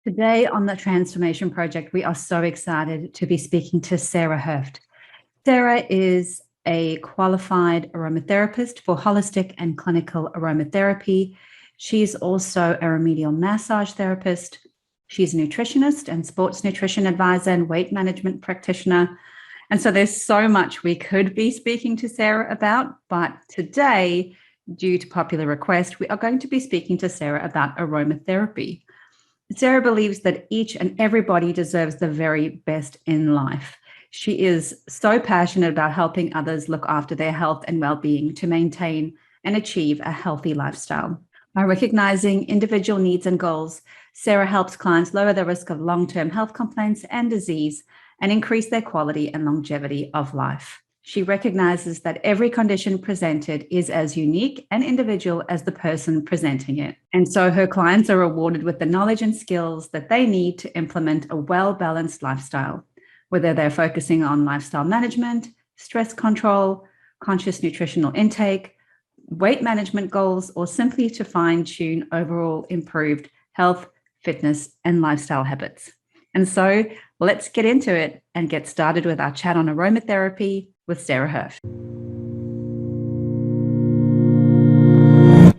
Today on the Transformation Project, we are so excited to be speaking to Sarah Herft. Sarah is a qualified aromatherapist for holistic and clinical aromatherapy. She's also a remedial massage therapist. She's a nutritionist and sports nutrition advisor and weight management practitioner. And so there's so much we could be speaking to Sarah about, but today, due to popular request, we are going to be speaking to Sarah about aromatherapy. Sarah believes that each and everybody deserves the very best in life. She is so passionate about helping others look after their health and well-being to maintain and achieve a healthy lifestyle. By recognizing individual needs and goals, Sarah helps clients lower the risk of long-term health complaints and disease and increase their quality and longevity of life. She recognizes that every condition presented is as unique and individual as the person presenting it. And so her clients are rewarded with the knowledge and skills that they need to implement a well-balanced lifestyle, whether they're focusing on lifestyle management, stress control, conscious nutritional intake, weight management goals, or simply to fine-tune overall improved health, fitness, and lifestyle habits. And so let's get into it and get started with our chat on aromatherapy with Sarah Herft.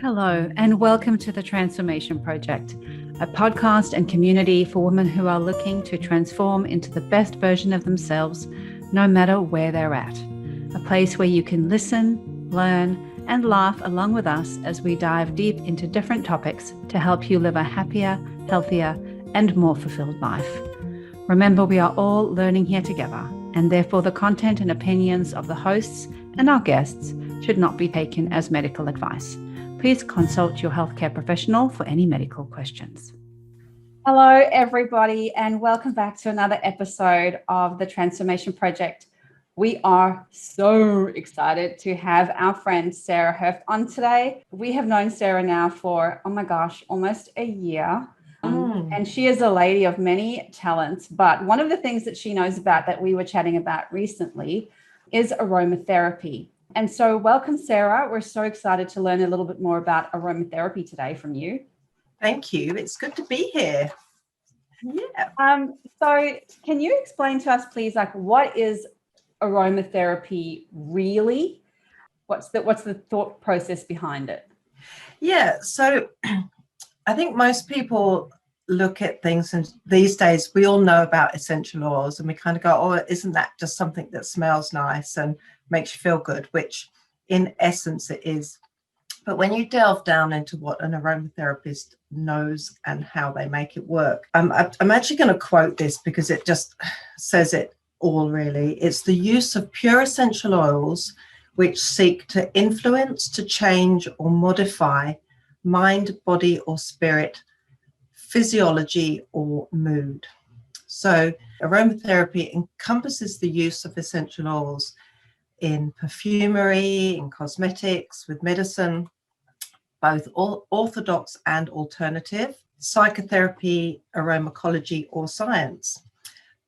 Hello, and welcome to the Transformation Project, a podcast and community for women who are looking to transform into the best version of themselves, no matter where they're at. A place where you can listen, learn, and laugh along with us as we dive deep into different topics to help you live a happier, healthier, and more fulfilled life. Remember, we are all learning here together, and therefore the content and opinions of the hosts and our guests should not be taken as medical advice. Please consult your healthcare professional for any medical questions. Hello, everybody, and welcome back to another episode of the Transformation Project. We are so excited to have our friend Sarah Herft on today. We have known Sarah now for, almost a year. And she is a lady of many talents, but one of the things that she knows about that we were chatting about recently is aromatherapy. And so welcome, Sarah. We're so excited to learn a little bit more about aromatherapy today from you. Thank you. It's good to be here. Yeah. So can you explain to us, please, what is aromatherapy really? What's the thought process behind it? Yeah. So I think most people look at things, and these days we all know about essential oils, and we kind of go, oh, isn't that just something that smells nice and makes you feel good, which in essence it is. But when you delve down into what an aromatherapist knows and how they make it work, I'm actually going to quote this because it just says it all, really. It's the use of pure essential oils which seek to influence, to change or modify mind, body or spirit, physiology or mood. So aromatherapy encompasses the use of essential oils in perfumery, in cosmetics, with medicine, both orthodox and alternative, psychotherapy, aromatology or science.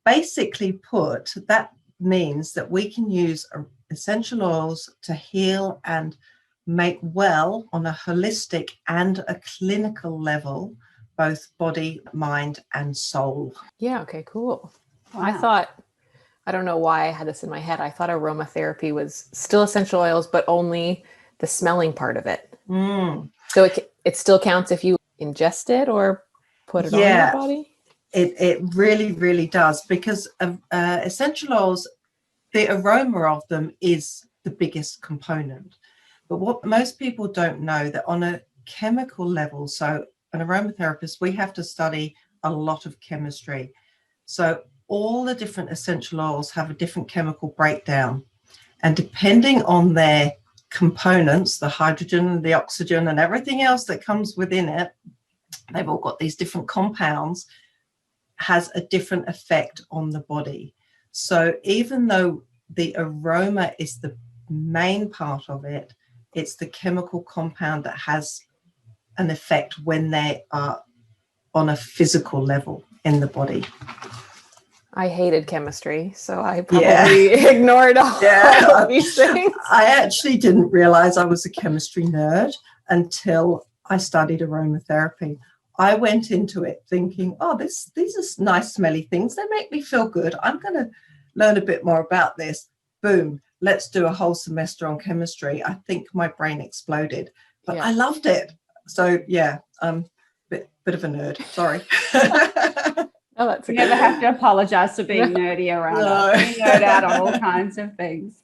Basically put, that means that we can use essential oils to heal and make well on a holistic and a clinical level, both body, mind, and soul. Yeah, okay, cool. Wow. I don't know why I had this in my head. I thought aromatherapy was still essential oils, but only the smelling part of it. So it still counts if you ingest it or put it on your body? It really, really does, because essential oils, the aroma of them is the biggest component. But what most people don't know, that on a chemical level, so an aromatherapist, we have to study a lot of chemistry. So all the different essential oils have a different chemical breakdown. And depending on their components, the hydrogen, the oxygen, and everything else that comes within it, they've all got these different compounds, has a different effect on the body. So even though the aroma is the main part of it, it's the chemical compound that has an effect when they are on a physical level in the body. I hated chemistry, so I probably ignored all of these things. I actually didn't realize I was a chemistry nerd until I studied aromatherapy. I went into it thinking, oh, these are nice smelly things. They make me feel good. I'm going to learn a bit more about this. Boom. Let's do a whole semester on chemistry. I think my brain exploded, but I loved it. So yeah, bit of a nerd. Sorry. Oh, that's you never have to apologize for being nerdy around us. We nerd out on all kinds of things.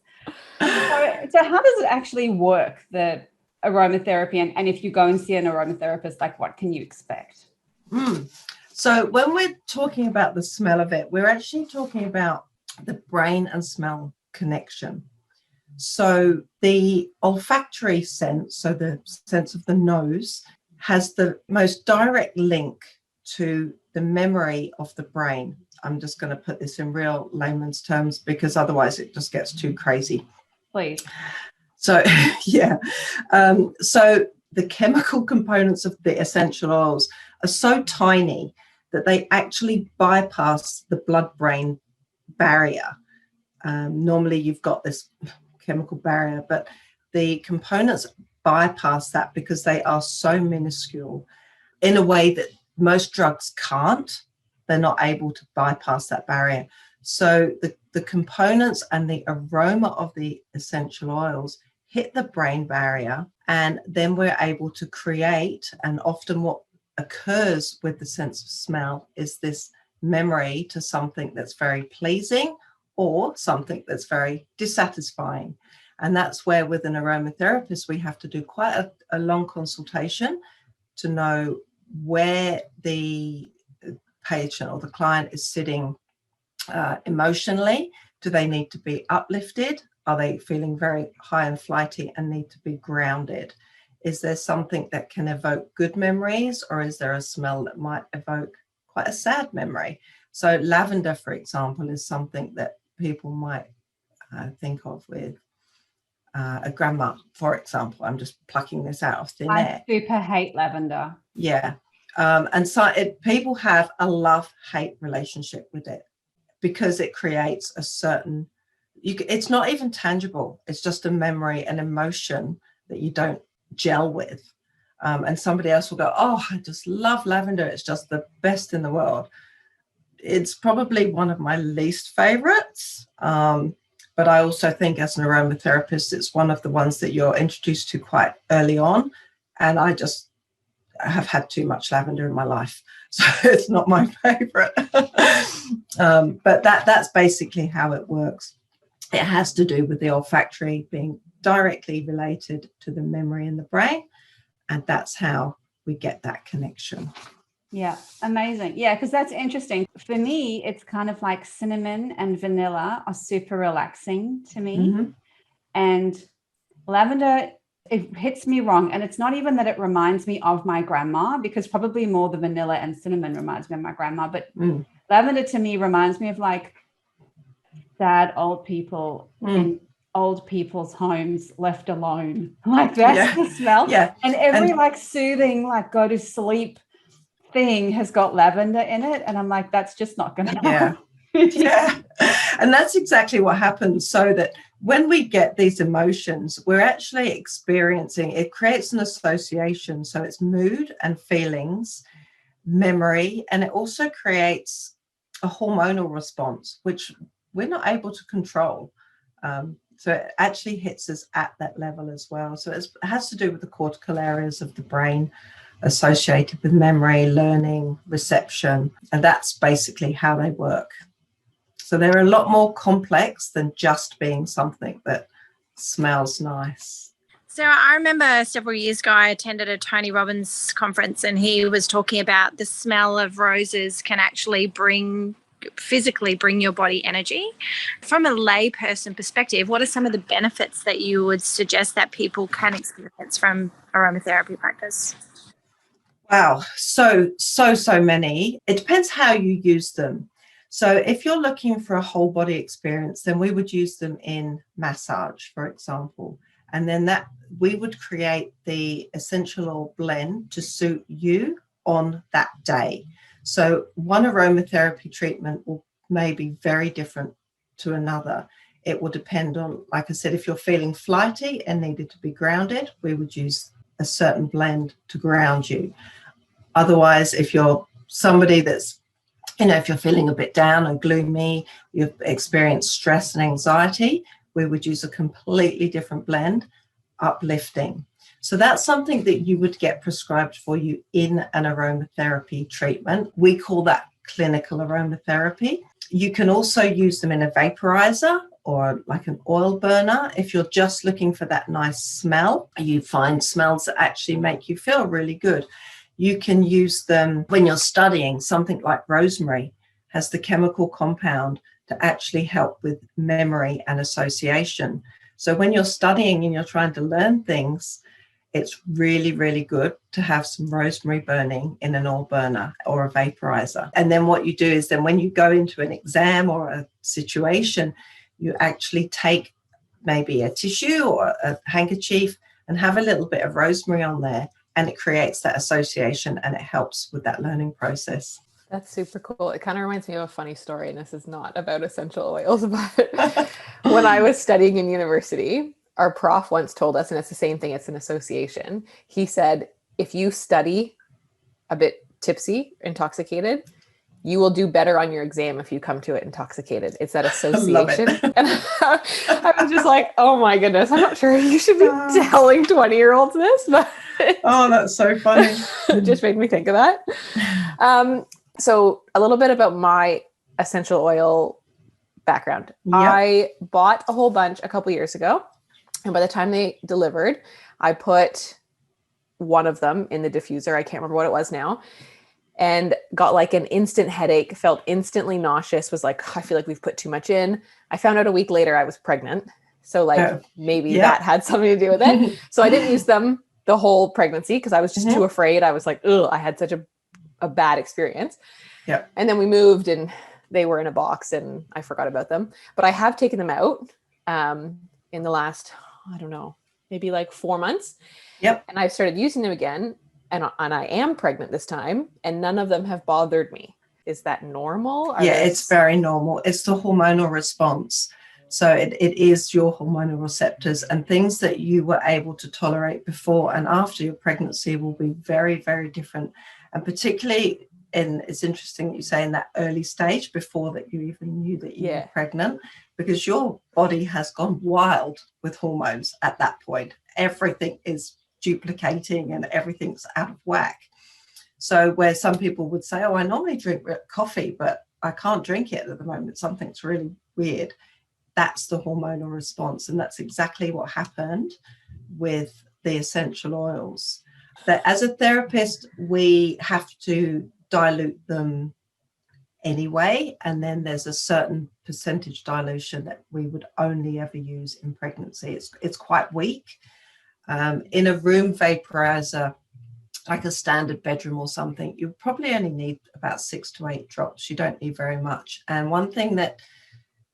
So how does it actually work, the aromatherapy? And if you go and see an aromatherapist, like what can you expect? So when we're talking about the smell of it, we're actually talking about the brain and smell connection. So the olfactory sense, so the sense of the nose, has the most direct link to the memory of the brain. I'm just going to put this in real layman's terms because otherwise it just gets too crazy. Please. So, yeah. So the chemical components of the essential oils are so tiny that they actually bypass the blood-brain barrier. Normally you've got this chemical barrier, but the components bypass that because they are so minuscule in a way that most drugs can't. They're not able to bypass that barrier. So the components and the aroma of the essential oils hit the brain barrier, and then we're able to create, and often what occurs with the sense of smell is this memory to something that's very pleasing or something that's very dissatisfying. And that's where with an aromatherapist, we have to do quite a long consultation to know where the patient or the client is sitting emotionally. Do they need to be uplifted? Are they feeling very high and flighty and need to be grounded? Is there something that can evoke good memories, or is there a smell that might evoke quite a sad memory? So lavender, for example, is something that people might think of with a grandma, for example. I'm just plucking this out of thin air. I super hate lavender. Yeah. And so people have a love-hate relationship with it because it creates a certain, it's not even tangible. It's just a memory, an emotion that you don't gel with. And somebody else will go, oh, I just love lavender. It's just the best in the world. It's probably one of my least favorites. But I also think as an aromatherapist, it's one of the ones that you're introduced to quite early on. And I just have had too much lavender in my life. So it's not my favorite. But that's basically how it works. It has to do with the olfactory being directly related to the memory in the brain. And that's how we get that connection. Yeah, amazing. Yeah, because that's interesting. For me, it's kind of like cinnamon and vanilla are super relaxing to me. Mm-hmm. And lavender, it hits me wrong. And it's not even that it reminds me of my grandma, because probably more the vanilla and cinnamon reminds me of my grandma. But lavender to me reminds me of like sad old people in old people's homes left alone. Like that's the smell. Yeah. And every like soothing, like go to sleep thing has got lavender in it. And I'm like, that's just not going to happen. Yeah. And that's exactly what happens. So that when we get these emotions, we're actually experiencing, it creates an association. So it's mood and feelings, memory, and it also creates a hormonal response, which we're not able to control. So it actually hits us at that level as well. So it has to do with the cortical areas of the brain associated with memory, learning, reception, and that's basically how they work. So they're a lot more complex than just being something that smells nice. Sarah, I remember several years ago I attended a Tony Robbins conference, and he was talking about the smell of roses can actually physically bring your body energy. From a layperson perspective, what are some of the benefits that you would suggest that people can experience from aromatherapy practice? Wow, so many. It depends how you use them. So if you're looking for a whole body experience, then we would use them in massage, for example. And then that we would create the essential oil blend to suit you on that day. So one aromatherapy treatment may be very different to another. It will depend on, like I said, if you're feeling flighty and needed to be grounded, we would use a certain blend to ground you. Otherwise, if you're somebody that's, if you're feeling a bit down and gloomy, you've experienced stress and anxiety, we would use a completely different blend, uplifting. So that's something that you would get prescribed for you in an aromatherapy treatment. We call that clinical aromatherapy. You can also use them in a vaporizer or like an oil burner. If you're just looking for that nice smell, you find smells that actually make you feel really good. You can use them when you're studying. Something like rosemary has the chemical compound to actually help with memory and association. So when you're studying and you're trying to learn things, it's really, really good to have some rosemary burning in an oil burner or a vaporizer. And then what you do is then when you go into an exam or a situation, you actually take maybe a tissue or a handkerchief and have a little bit of rosemary on there, and it creates that association and it helps with that learning process. That's super cool. It kind of reminds me of a funny story, and this is not about essential oils, but when I was studying in university, our prof once told us, and it's the same thing, it's an association. He said, if you study a bit tipsy, intoxicated, you will do better on your exam if you come to it intoxicated. It's that association. And I was just like, oh my goodness, I'm not sure you should be telling 20-year-olds this, but oh, that's so funny. It just made me think of that. So a little bit about my essential oil background. Yep. I bought a whole bunch a couple years ago. And by the time they delivered, I put one of them in the diffuser. I can't remember what it was now. And got like an instant headache, felt instantly nauseous, was like, I feel like we've put too much in. I found out a week later I was pregnant. So like maybe that had something to do with it. So I didn't use them the whole pregnancy because I was just too afraid. I was like, ugh, I had such a bad experience. Yeah. And then we moved and they were in a box and I forgot about them. But I have taken them out in the last, I don't know, maybe like 4 months. Yep. And I've started using them again. And I am pregnant this time, and none of them have bothered me. Is that normal? It's very normal. It's the hormonal response. So it is your hormonal receptors, and things that you were able to tolerate before and after your pregnancy will be very, very different. And particularly it's interesting that you say in that early stage before that you even knew that you were pregnant, because your body has gone wild with hormones at that point. Everything is duplicating and everything's out of whack. So where some people would say, oh, I normally drink coffee, but I can't drink it at the moment, something's really weird. That's the hormonal response. And that's exactly what happened with the essential oils. That as a therapist, we have to dilute them anyway. And then there's a certain percentage dilution that we would only ever use in pregnancy. It's quite weak. In a room vaporizer, like a standard bedroom or something, you probably only need about 6 to 8 drops. You don't need very much. And one thing that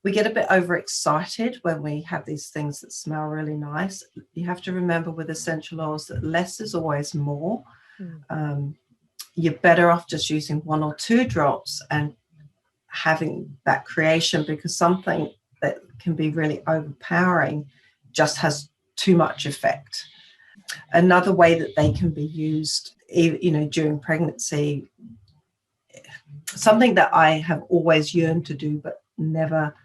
we get a bit overexcited when we have these things that smell really nice. You have to remember with essential oils that less is always more. You're better off just using 1 or 2 drops and having that creation, because something that can be really overpowering just has too much effect. Another way that they can be used, during pregnancy, something that I have always yearned to do but never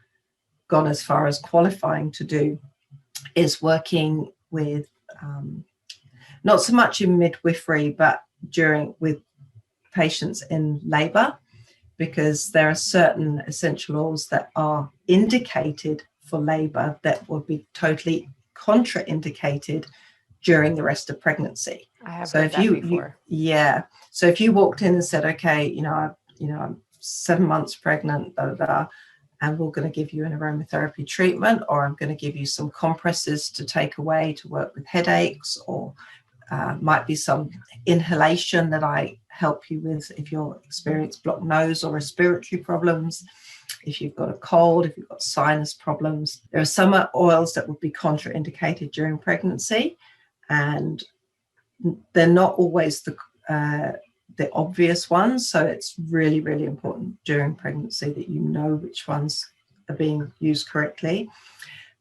gone as far as qualifying to do, is working with not so much in midwifery but with patients in labor, because there are certain essential oils that are indicated for labor that would be totally contraindicated during the rest of pregnancy. I have heard that before. So if you walked in and said, okay, I'm 7 months pregnant, and we're going to give you an aromatherapy treatment, or I'm going to give you some compresses to take away to work with headaches, or might be some inhalation that I help you with if you're experiencing blocked nose or respiratory problems. If you've got a cold, if you've got sinus problems, there are some oils that would be contraindicated during pregnancy, and they're not always the obvious ones. So it's really, really important during pregnancy that you know which ones are being used correctly.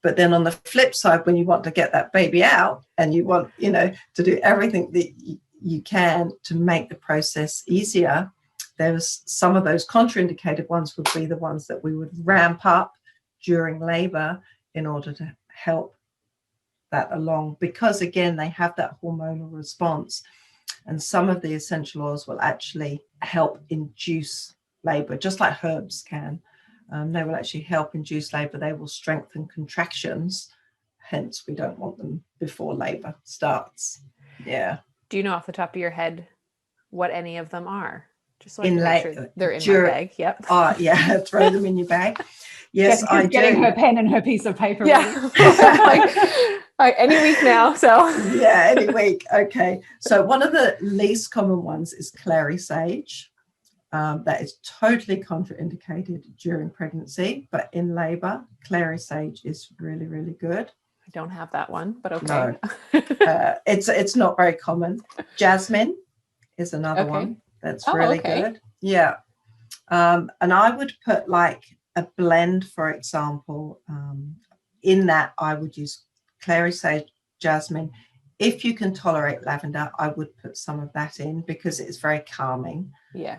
But then on the flip side, when you want to get that baby out and you want, to do everything that you can to make the process easier. There's some of those contraindicated ones would be the ones that we would ramp up during labor in order to help that along, because again, they have that hormonal response. And some of the essential oils will actually help induce labor, just like herbs can. They will actually help induce labor. They will strengthen contractions. Hence, we don't want them before labor starts. Yeah. Do you know off the top of your head what any of them are? Just so I can make sure they're in my bag. Yep. Oh, yeah. Throw them in your bag. Yes, I do. Getting her pen and her piece of paper. Yeah. Like, any week now. So yeah, any week. Okay. So one of the least common ones is clary sage. That is totally contraindicated during pregnancy, but in labor, clary sage is really, really good. I don't have that one, but okay. No. It's not very common. Jasmine is another one that's really good. Yeah. And I would put like a blend, for example, in that I would use clary sage, jasmine. If you can tolerate lavender, I would put some of that in because it's very calming. Yeah.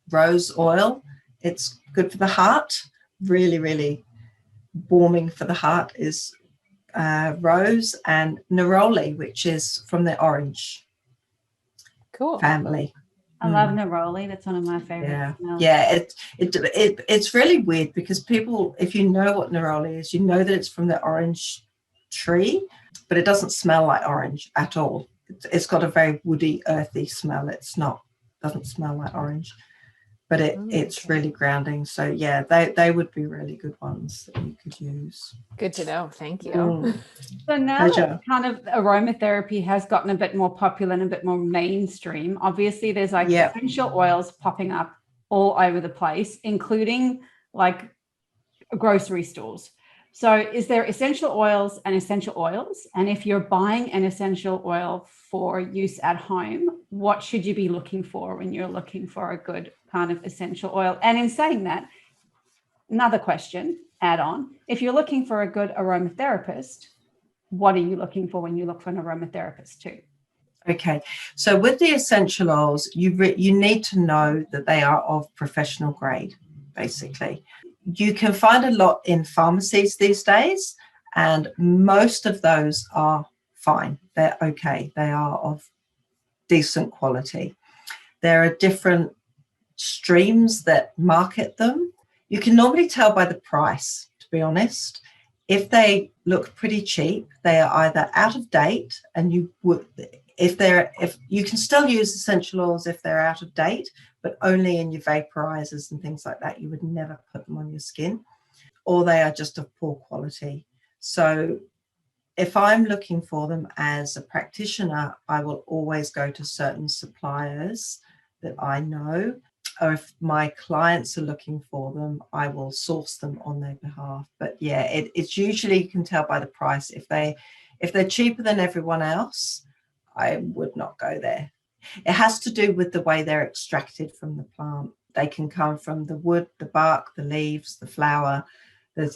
Rose oil, it's good for the heart. Really, really warming for the heart is rose, and neroli, which is from the orange family. I love neroli. That's one of my favorite smells. Yeah, it's really weird because people, if you know what neroli is, you know that it's from the orange tree, but it doesn't smell like orange at all. It's got a very woody, earthy smell. Doesn't smell like orange, but it's really grounding. So yeah, they would be really good ones that you could use. Good to know. Thank you. So now that kind of aromatherapy has gotten a bit more popular and a bit more mainstream, obviously there's like essential oils popping up all over the place, including like grocery stores. So is there essential oils and essential oils? And if you're buying an essential oil for use at home, what should you be looking for when you're looking for a good kind of essential oil? And in saying that, another question, add on, if you're looking for a good aromatherapist, what are you looking for when you look for an aromatherapist too? Okay, so with the essential oils, you need to know that they are of professional grade, basically. You can find a lot in pharmacies these days, and most of those are fine. They're okay. They are of decent quality. There are different streams that market them. You can normally tell by the price, to be honest. If they look pretty cheap, they are either out of date, and if you can still use essential oils if they're out of date, but only in your vaporizers and things like that. You would never put them on your skin, or they are just of poor quality. So if I'm looking for them as a practitioner, I will always go to certain suppliers that I know, or if my clients are looking for them, I will source them on their behalf. But yeah, it's usually, you can tell by the price. If they're cheaper than everyone else, I would not go there. It has to do with the way they're extracted from the plant. They can come from the wood, the bark, the leaves, the flower. It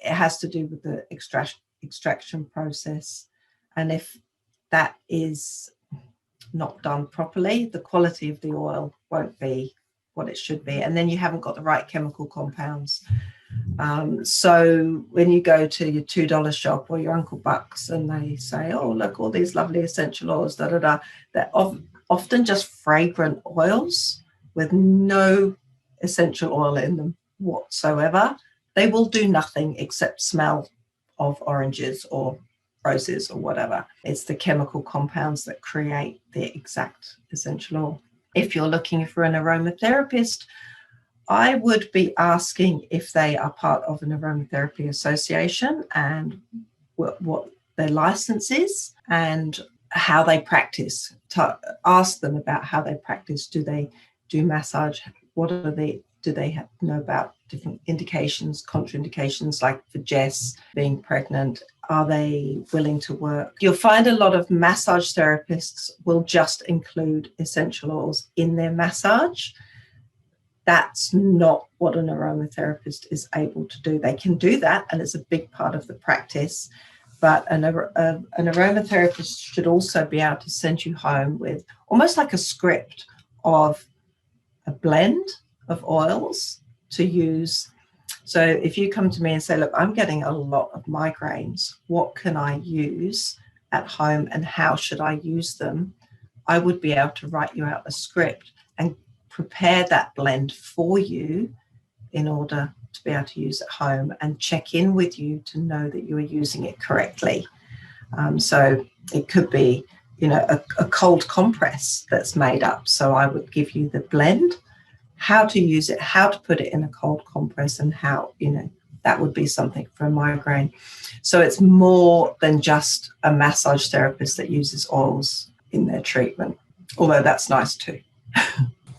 has to do with the extraction process. And if that is not done properly, the quality of the oil won't be what it should be. And then you haven't got the right chemical compounds. So when you go to your $2 shop or your Uncle Buck's and they say, oh, look, all these lovely essential oils, they're often just fragrant oils with no essential oil in them whatsoever. They will do nothing except smell of oranges or roses or whatever. It's the chemical compounds that create the exact essential oil. If you're looking for an aromatherapist, I would be asking if they are part of an aromatherapy association and what their license is and how they practice. Ask them about how they practice. Do they do massage? Do they know about different indications, contraindications, like for Jess being pregnant? Are they willing to work? You'll find a lot of massage therapists will just include essential oils in their massage. That's not what an aromatherapist is able to do. They can do that, and it's a big part of the practice, but an aromatherapist should also be able to send you home with almost like a script of a blend of oils to use. So if you come to me and say, look, I'm getting a lot of migraines, what can I use at home and how should I use them? I would be able to write you out a script and prepare that blend for you in order to be able to use at home and check in with you to know that you are using it correctly. So it could be, a cold compress that's made up. So I would give you the blend, how to use it, how to put it in a cold compress, and how, that would be something for a migraine. So it's more than just a massage therapist that uses oils in their treatment, although that's nice too.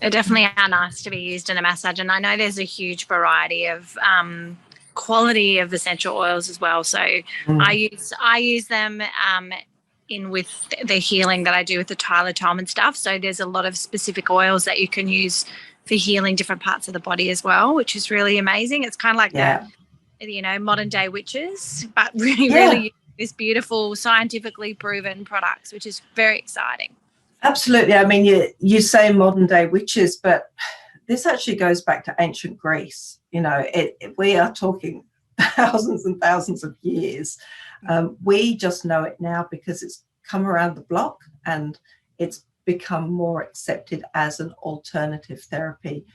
They definitely are nice to be used in a massage, and I know there's a huge variety of quality of essential oils as well. So I use them in with the healing that I do with the Tyler Tom and stuff. So there's a lot of specific oils that you can use for healing different parts of the body as well, which is really amazing. It's kind of like the modern day witches, but really this beautiful scientifically proven products, which is very exciting. Absolutely. I mean, you say modern day witches, but this actually goes back to ancient Greece. We are talking thousands and thousands of years. We just know it now because it's come around the block and it's become more accepted as an alternative therapy.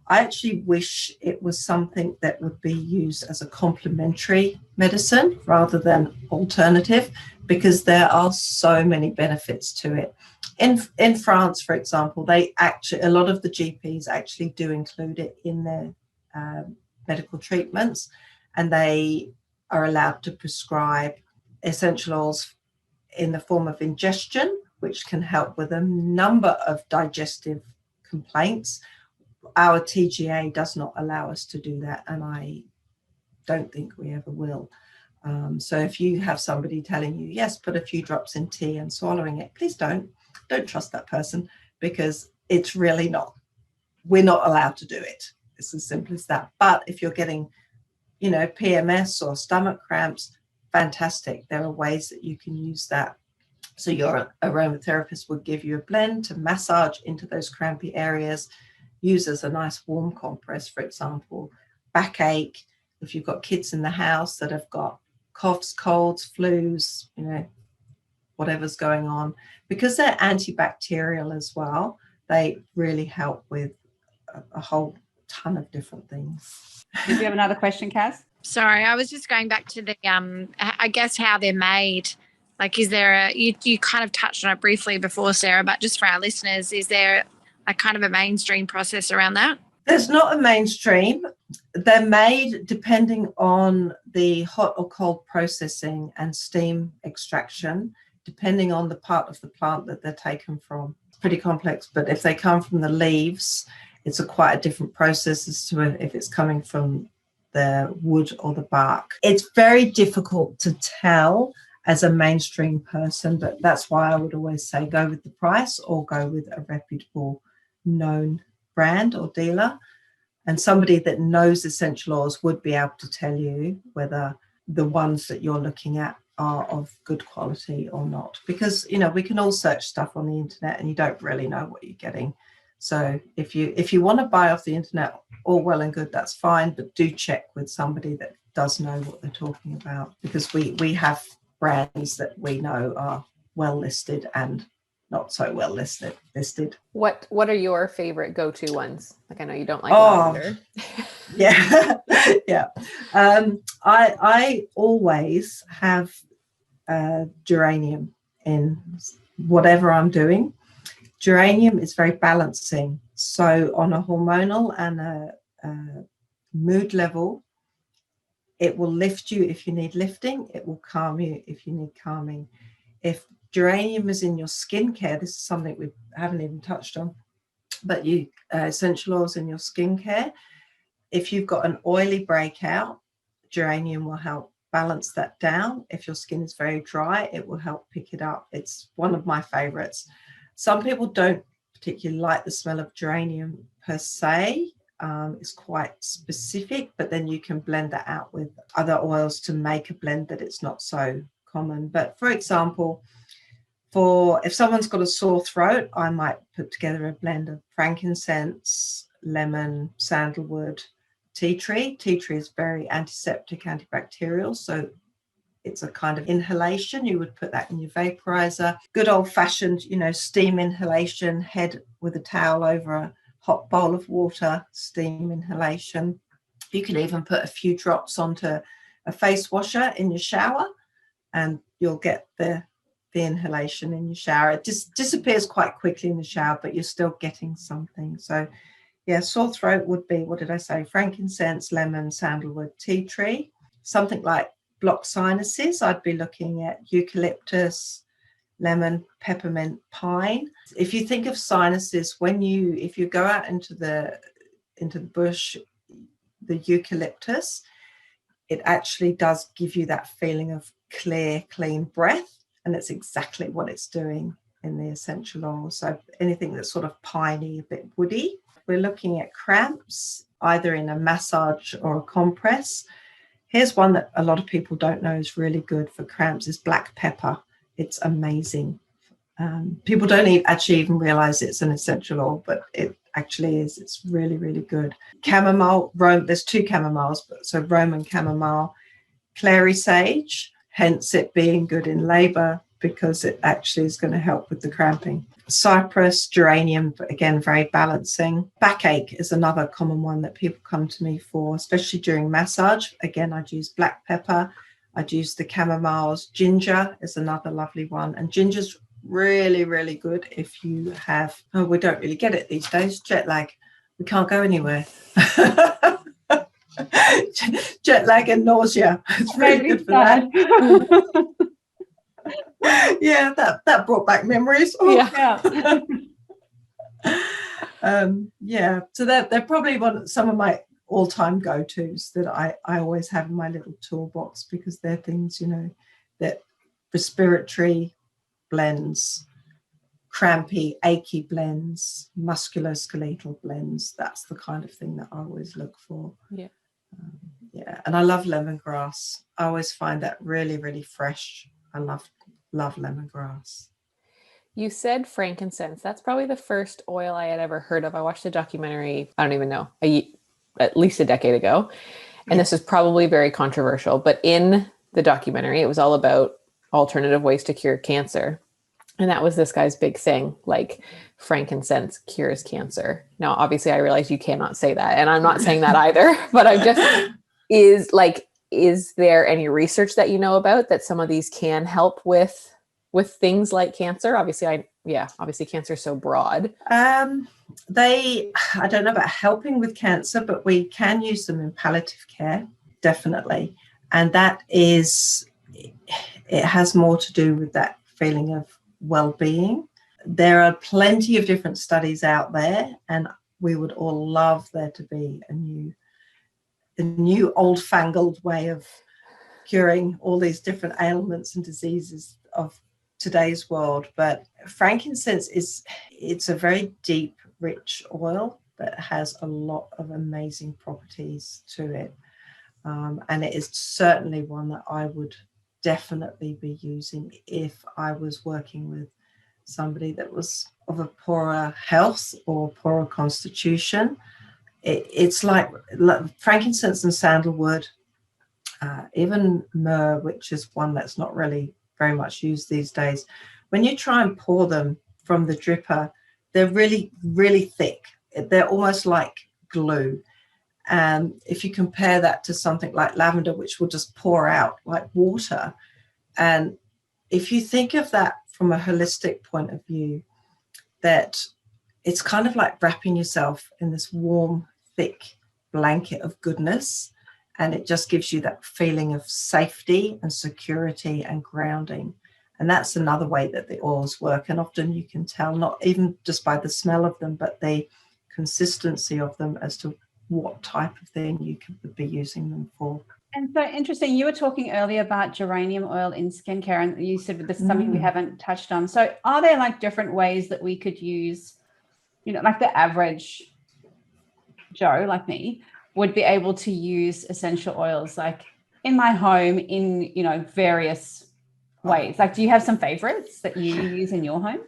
I actually wish it was something that would be used as a complementary medicine rather than alternative, because there are so many benefits to it. In France, for example, a lot of the GPs actually do include it in their medical treatments, and they are allowed to prescribe essential oils in the form of ingestion, which can help with a number of digestive complaints. Our TGA does not allow us to do that, and I don't think we ever will. So if you have somebody telling you, yes, put a few drops in tea and swallowing it, please don't trust that person, because it's really not, we're not allowed to do it. It's as simple as that. But if you're getting, PMS or stomach cramps, fantastic. There are ways that you can use that. So your aromatherapist would give you a blend to massage into those crampy areas, use as a nice warm compress, for example. Backache, if you've got kids in the house that have got coughs, colds, flus, whatever's going on, because they're antibacterial as well, they really help with a whole ton of different things. Did you have another question, Kaz? Sorry, I was just going back to the I guess how they're made. Like, is there you kind of touched on it briefly before, Sarah, but just for our listeners, is there a kind of a mainstream process around that? There's not a mainstream. They're made depending on the hot or cold processing and steam extraction, depending on the part of the plant that they're taken from. It's pretty complex, but if they come from the leaves, it's quite a different process as to if it's coming from the wood or the bark. It's very difficult to tell as a mainstream person, but that's why I would always say go with the price or go with a reputable known brand or dealer. And somebody that knows essential oils would be able to tell you whether the ones that you're looking at are of good quality or not. Because, we can all search stuff on the internet and you don't really know what you're getting. So if you want to buy off the internet, all well and good, that's fine. But do check with somebody that does know what they're talking about, because we have brands that we know are well listed and not so well listed. What are your favorite go-to ones? Like, I know you don't like lavender. Yeah. Yeah. I always have geranium in whatever I'm doing. Geranium is very balancing. So on a hormonal and a mood level, it will lift you if you need lifting. It will calm you if you need calming. If geranium is in your skincare, this is something we haven't even touched on, but essential oils in your skincare, if you've got an oily breakout, geranium will help balance that down. If your skin is very dry, it will help pick it up. It's one of my favorites. Some people don't particularly like the smell of geranium per se. It's quite specific, but then you can blend that out with other oils to make a blend that it's not so common. But for example, for if someone's got a sore throat, I might put together a blend of frankincense, lemon, sandalwood, tea tree. Tea tree is very antiseptic, antibacterial, so it's a kind of inhalation. You would put that in your vaporizer. Good old-fashioned, steam inhalation, head with a towel over a hot bowl of water, steam inhalation. You can even put a few drops onto a face washer in your shower, and you'll get the inhalation in your shower. It just disappears quite quickly in the shower, but you're still getting something. So yeah, sore throat would be, what did I say? Frankincense, lemon, sandalwood, tea tree. Something like blocked sinuses, I'd be looking at eucalyptus, lemon, peppermint, pine. If you think of sinuses, if you go out into the bush, the eucalyptus, it actually does give you that feeling of clear, clean breath. And it's exactly what it's doing in the essential oil. So anything that's sort of piney, a bit woody. We're looking at cramps, either in a massage or a compress. Here's one that a lot of people don't know is really good for cramps, is black pepper. It's amazing. People don't actually even realize it's an essential oil, but it actually is. It's really, really good. Chamomile, there's two chamomiles, so Roman chamomile, clary sage, hence it being good in labor because it actually is going to help with the cramping. Cypress, geranium, again, very balancing. Backache is another common one that people come to me for, especially during massage. Again, I'd use black pepper. I'd use the chamomiles. Ginger is another lovely one. And ginger's really, really good if you have, we don't really get it these days, jet lag. We can't go anywhere. Jet lag and nausea. It's really good for that. Yeah, that brought back memories. Yeah. So they're probably some of my all-time go-tos that I always have in my little toolbox, because they're things, that respiratory blends, crampy, achy blends, musculoskeletal blends. That's the kind of thing that I always look for. Yeah. And I love lemongrass. I always find that really, really fresh. I love lemongrass. You said frankincense. That's probably the first oil I had ever heard of. I watched a documentary, I don't even know, at least a decade ago. And This is probably very controversial, but in the documentary, it was all about alternative ways to cure cancer. And that was this guy's big thing, like frankincense cures cancer. Now, obviously, I realize you cannot say that, and I'm not saying that either, but I'm just, is there any research that you know about that some of these can help with things like cancer? Obviously, cancer is so broad. I don't know about helping with cancer, but we can use them in palliative care, definitely. And that is, it has more to do with that feeling of well-being. There are plenty of different studies out there, and we would all love there to be a new old-fangled way of curing all these different ailments and diseases of today's world. But frankincense it's a very deep, rich oil that has a lot of amazing properties to it. And it is certainly one that I would definitely be using if I was working with somebody that was of a poorer health or poorer constitution. It's like frankincense and sandalwood, even myrrh, which is one that's not really very much used these days. When you try and pour them from the dripper, they're really, really thick. They're almost like glue. And if you compare that to something like lavender, which will just pour out like water, and if you think of that from a holistic point of view, that it's kind of like wrapping yourself in this warm, thick blanket of goodness, and it just gives you that feeling of safety and security and grounding. And that's another way that the oils work. And often you can tell, not even just by the smell of them, but the consistency of them as to what type of thing you could be using them for. And so interesting, you were talking earlier about geranium oil in skincare, and you said this is something we haven't touched on. So are there like different ways that we could use, like the average Joe like me would be able to use essential oils like in my home in, various ways? Like, do you have some favorites that you use in your home?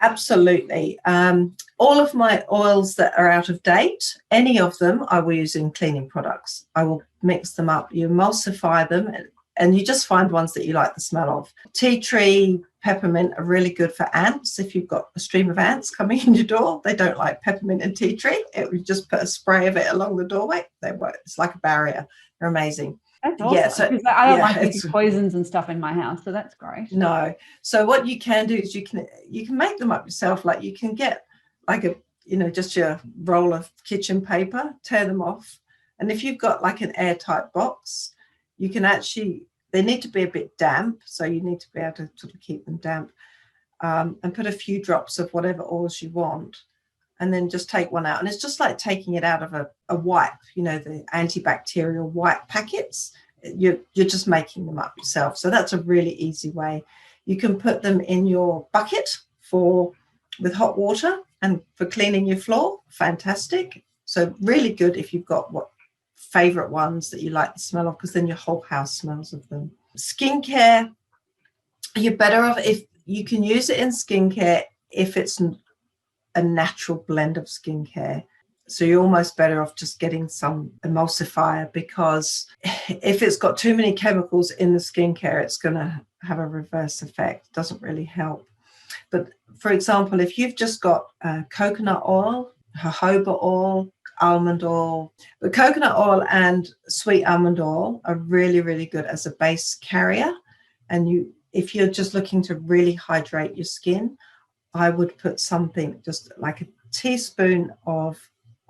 Absolutely. All of my oils that are out of date, any of them, I will use in cleaning products. I will mix them up, you emulsify them, and you just find ones that you like the smell of. Tea tree, peppermint are really good for ants. If you've got a stream of ants coming in your door, they don't like peppermint and tea tree. It would just put a spray of it along the doorway. They won't. It's like a barrier. They're amazing. That's awesome. Yeah, so, I don't like using poisons and stuff in my house, so that's great. No. So what you can do is you can make them up yourself. Like you can get like just your roll of kitchen paper, tear them off. And if you've got like an airtight box, you can actually, they need to be a bit damp. So you need to be able to sort of keep them damp, and put a few drops of whatever oils you want. And then just take one out. And it's just like taking it out of a wipe, the antibacterial wipe packets. You're just making them up yourself. So that's a really easy way. You can put them in your bucket with hot water and for cleaning your floor. Fantastic. So really good if you've got favorite ones that you like the smell of, because then your whole house smells of them. Skincare, you're better off if you can use it in skincare if it's a natural blend of skincare. So you're almost better off just getting some emulsifier, because if it's got too many chemicals in the skincare, it's going to have a reverse effect. It doesn't really help. But for example, if you've just got coconut oil, jojoba oil, almond oil, but coconut oil and sweet almond oil are really, really good as a base carrier. And if you're just looking to really hydrate your skin, I would put something just like a teaspoon of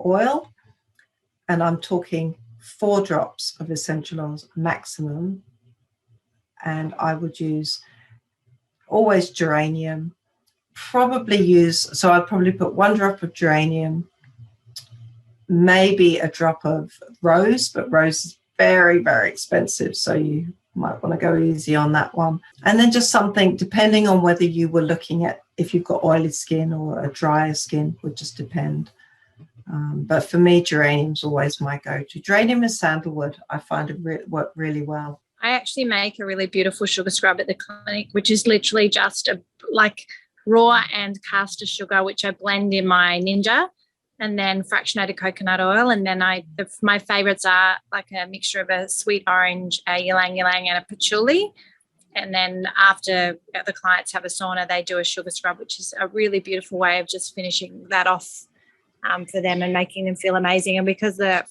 oil, and I'm talking 4 drops of essential oils maximum. And I would use always geranium, so I'd probably put 1 drop of geranium, maybe a drop of rose, but rose is very, very expensive. So you might want to go easy on that one. And then just something, depending on whether you were looking at if you've got oily skin or a drier skin, would just depend. But for me, geranium's always my go-to. Geranium and sandalwood, I find it work really well. I actually make a really beautiful sugar scrub at the clinic, which is literally just raw and caster sugar, which I blend in my Ninja, and then fractionated coconut oil. And then my favorites are like a mixture of a sweet orange, a ylang ylang, and a patchouli. And then after the clients have a sauna, they do a sugar scrub, which is a really beautiful way of just finishing that off for them and making them feel amazing. And because the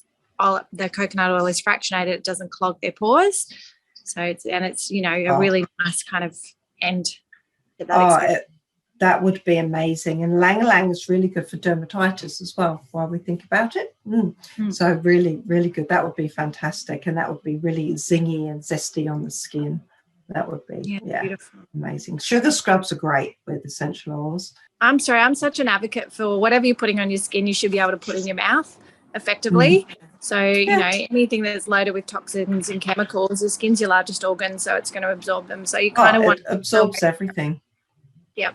coconut oil is fractionated, it doesn't clog their pores. So it's a really nice kind of end to that experience. That would be amazing. And lang lang is really good for dermatitis as well, while we think about it. So really, really good. That would be fantastic. And that would be really zingy and zesty on the skin. That would be beautiful. Amazing. Sugar scrubs are great with essential oils. I'm such an advocate for whatever you're putting on your skin, you should be able to put in your mouth effectively. So, anything that's loaded with toxins and chemicals, the skin's your largest organ, so it's going to absorb them. So you kind of want it absorbs everything. Yep.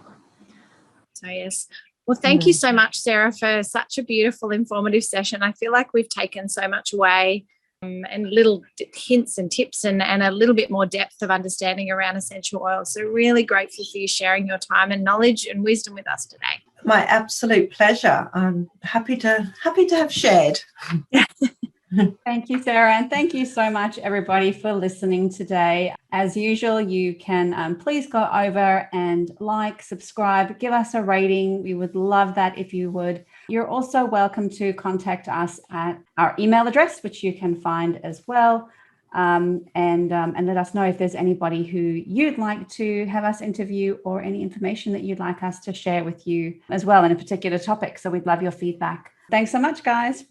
So yes. Well, thank you so much, Sarah, for such a beautiful, informative session. I feel like we've taken so much away, and little hints and tips and a little bit more depth of understanding around essential oils. So really grateful for you sharing your time and knowledge and wisdom with us today. My absolute pleasure. I'm happy to have shared. Thank you, Sarah. And thank you so much, everybody, for listening today. As usual, you can please go over and subscribe, give us a rating. We would love that if you would. You're also welcome to contact us at our email address, which you can find as well. And let us know if there's anybody who you'd like to have us interview, or any information that you'd like us to share with you as well in a particular topic. So we'd love your feedback. Thanks so much, guys.